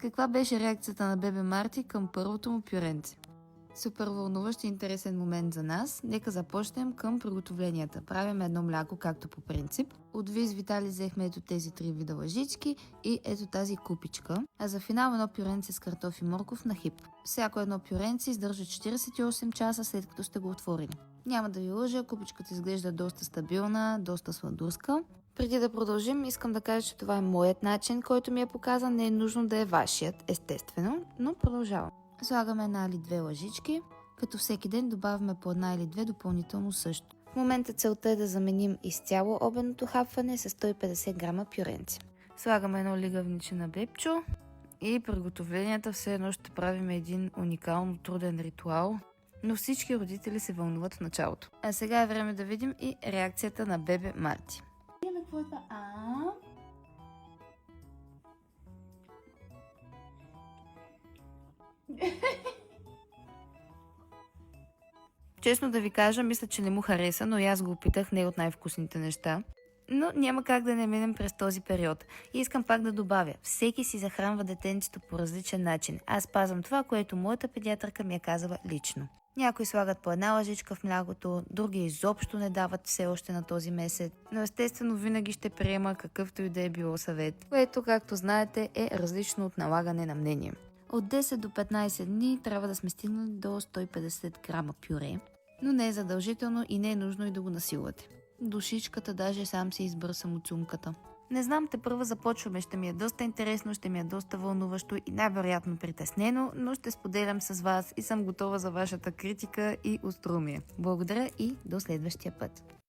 Каква беше реакцията на бебе Марти към първото му пюренце? Супер вълнуващ и интересен момент за нас. Нека започнем към приготовленията. Правим едно мляко, както по принцип. От Виз Витали взехме ето тези 3 вида лъжички и ето тази купичка. А за финал едно пюренце с картоф и морков на хип. Всяко едно пюренце издържа 48 часа след като сте го отворили. Няма да ви лъжа, купичката изглежда доста стабилна, доста сладурска. Преди да продължим, искам да кажа, че това е моят начин, който ми е показан. Не е нужно да е вашият, естествено, но продължавам. Слагаме една или две лъжички, като всеки ден добавяме по една или две допълнително също. В момента целта е да заменим изцяло обедното хапване с 150 грама пюренце. Слагаме едно лигавниче на бебчо и приготовленията все едно ще правим един уникално труден ритуал, но всички родители се вълнуват в началото. А сега е време да видим и реакцията на бебе Марти. Какво е това? Честно да ви кажа, мисля, че не му хареса, но и аз го опитах, не от най-вкусните неща. Но няма как да не минем през този период. И искам пак да добавя, всеки си захранва детенцето по различен начин. Аз пазвам това, което моята педиатърка ми е казала лично. Някои слагат по една лъжичка в млякото, други изобщо не дават все още на този месец, но естествено винаги ще приема какъвто и да е било съвет, което, както знаете, е различно от налагане на мнение. От 10 до 15 дни трябва да сме стигнали до 150 грама пюре, но не е задължително и не е нужно и да го насилвате. Душичката даже сам се избърса муцунката. Не знам, тепърва започваме, ще ми е доста интересно, ще ми е доста вълнуващо и най-вероятно притеснено, но ще споделям с вас и съм готова за вашата критика и остроумие. Благодаря и до следващия път.